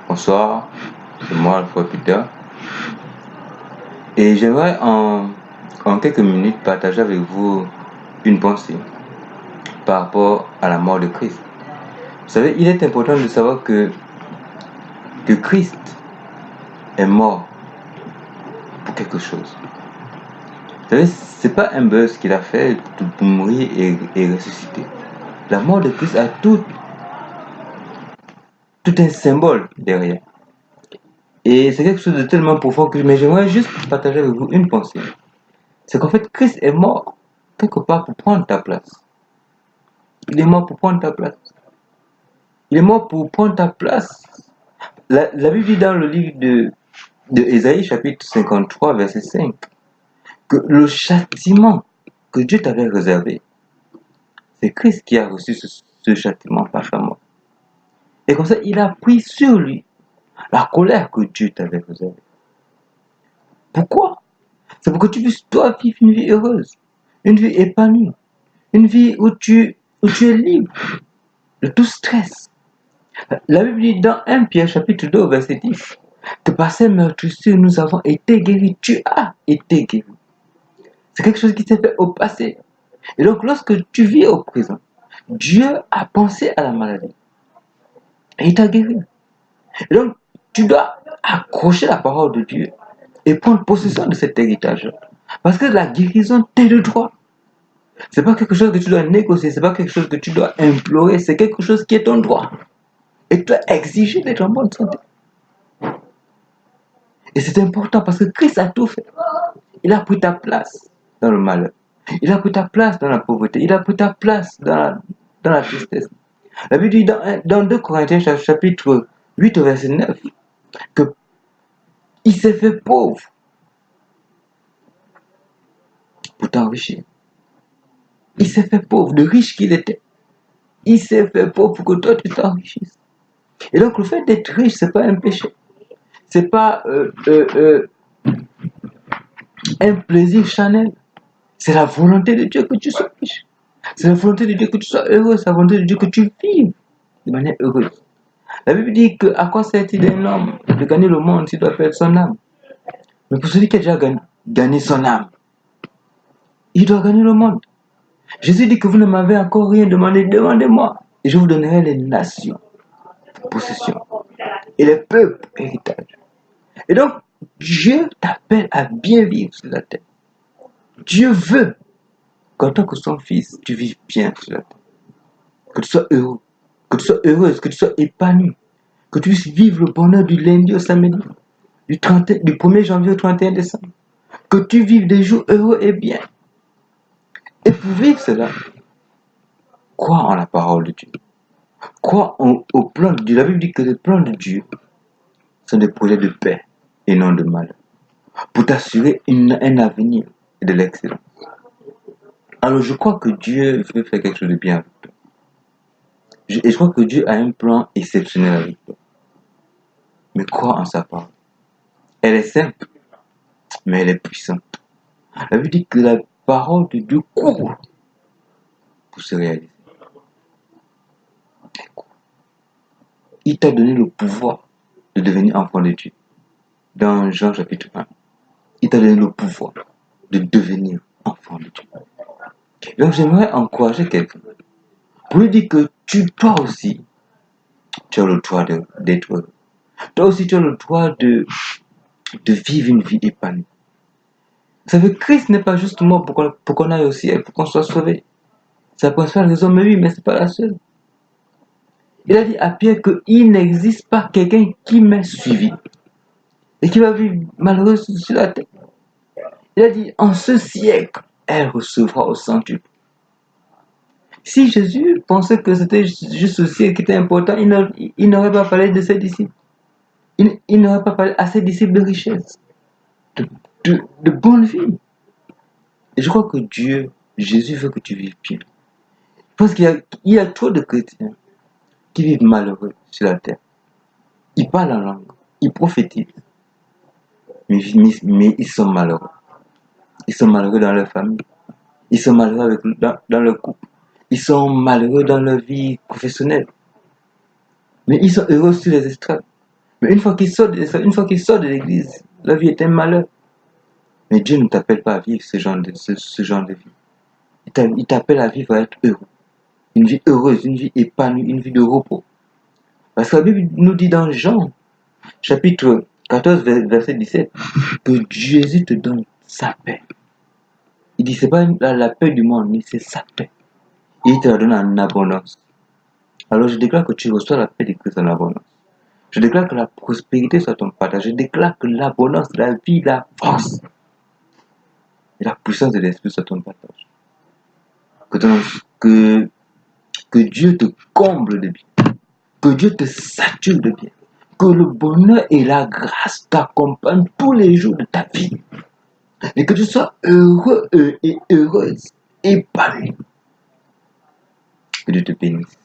Bonsoir, c'est moi Alpha Peter. Et j'aimerais en quelques minutes partager avec vous une pensée par rapport à la mort de Christ. Vous savez, il est important de savoir que Christ est mort pour quelque chose. Vous savez, c'est pas un buzz qu'il a fait pour mourir et ressusciter. La mort de Christ a tout un symbole derrière. Et c'est quelque chose de tellement profond que j'aimerais juste partager avec vous une pensée. C'est qu'en fait, Christ est mort quelque part pour prendre ta place. Il est mort pour prendre ta place. Il est mort pour prendre ta place. La Bible dit dans le livre de Ésaïe, chapitre 53, verset 5, que le châtiment que Dieu t'avait réservé, c'est Christ qui a reçu ce châtiment par sa mort. Et comme ça, il a pris sur lui la colère que Dieu t'avait réservée. Pourquoi? C'est pour que tu puisses, toi, vivre une vie heureuse, une vie épanouie, une vie où tu es libre de tout stress. La Bible dit dans 1 Pierre, chapitre 2, verset 10, que par ces meurtrissures, nous avons été guéris. Tu as été guéri. C'est quelque chose qui s'est fait au passé. Et donc, lorsque tu vis au présent, Dieu a pensé à la maladie. Et il t'a guéri. Et donc, tu dois accrocher la parole de Dieu et prendre possession de cet héritage. Parce que la guérison t'est de droit. C'est pas quelque chose que tu dois négocier, c'est pas quelque chose que tu dois implorer, c'est quelque chose qui est ton droit. Et tu dois exiger d'être en bonne santé. Et c'est important parce que Christ a tout fait. Il a pris ta place dans le malheur. Il a pris ta place dans la pauvreté. Il a pris ta place dans la tristesse. La Bible dit dans 2 Corinthiens chapitre 8 verset 9 que il s'est fait pauvre pour t'enrichir. Il s'est fait pauvre, de riche qu'il était. Il s'est fait pauvre pour que toi tu t'enrichisses. Et donc le fait d'être riche, c'est pas un péché. C'est pas un plaisir charnel. C'est la volonté de Dieu que tu sois riche. C'est la volonté de Dieu que tu sois heureux. C'est la volonté de Dieu que tu vives de manière heureuse. La Bible dit que à quoi sert-il d'un homme de gagner le monde s'il doit perdre son âme? Mais pour celui qui a déjà gagné son âme, il doit gagner le monde. Jésus dit que vous ne m'avez encore rien demandé, demandez-moi. Et je vous donnerai les nations pour possession. Et les peuples héritage. Et donc, Dieu t'appelle à bien vivre sur la terre. Dieu veut qu'en tant que son fils, tu vives bien sur la terre. Que tu sois heureux, que tu sois heureuse, que tu sois épanoui, que tu puisses vivre le bonheur du lundi au samedi, du 1er janvier au 31 décembre. Que tu vives des jours heureux et bien. Et pour vivre cela, crois en la parole de Dieu. Crois au plan de Dieu. La Bible dit que les plans de Dieu sont des projets de paix et non de mal. Pour t'assurer un avenir et de l'excellence. Alors je crois que Dieu veut faire quelque chose de bien avec toi. Et je crois que Dieu a un plan exceptionnel avec toi. Mais crois en sa parole. Elle est simple, mais elle est puissante. La Bible dit que la parole de Dieu court pour se réaliser. Il t'a donné le pouvoir de devenir enfant de Dieu. Dans Jean chapitre 1, il t'a donné le pouvoir de devenir enfant de Dieu. Donc j'aimerais encourager quelqu'un pour lui dire que toi aussi, tu as le droit d'être heureux. Toi aussi, tu as le droit de vivre une vie épanouie. Vous savez, Christ n'est pas juste mort pour qu'on aille au ciel, pour qu'on soit sauvé. C'est la principale raison, mais oui, mais ce n'est pas la seule. Il a dit à Pierre qu'il n'existe pas quelqu'un qui m'ait suivi et qui va vivre malheureux sur la terre. Il a dit, en ce siècle, elle recevra au centuple. Si Jésus pensait que c'était juste ce siècle qui était important, il n'aurait pas parlé de ses disciples. Il n'aurait pas parlé à ses disciples de richesse, de bonne vie. Et je crois que Jésus veut que tu vives bien. Je pense qu'il y a trop de chrétiens qui vivent malheureux sur la terre. Ils parlent en langue, ils prophétisent, mais ils sont malheureux. Ils sont malheureux dans leur famille. Ils sont malheureux dans leur couple. Ils sont malheureux dans leur vie professionnelle. Mais ils sont heureux sur les estrades. Mais une fois qu'ils sortent de l'église, la vie est un malheur. Mais Dieu ne t'appelle pas à vivre ce genre de vie. Il t'appelle à vivre, à être heureux. Une vie heureuse, une vie épanouie, une vie de repos. Parce que la Bible nous dit dans Jean, chapitre 14, verset 17, que Jésus te donne sa paix. Il dit, c'est pas la paix du monde, mais c'est sa paix. Et il te la donne en abondance. Alors je déclare que tu reçois la paix de Christ en abondance. Je déclare que la prospérité soit ton partage. Je déclare que l'abondance, la vie, la force et la puissance de l'esprit soit ton partage. Que, que Dieu te comble de bien. Que Dieu te sature de bien. Que le bonheur et la grâce t'accompagnent tous les jours de ta vie. Et que tu sois heureux et heureuse, épanoui. Que Dieu te bénisse.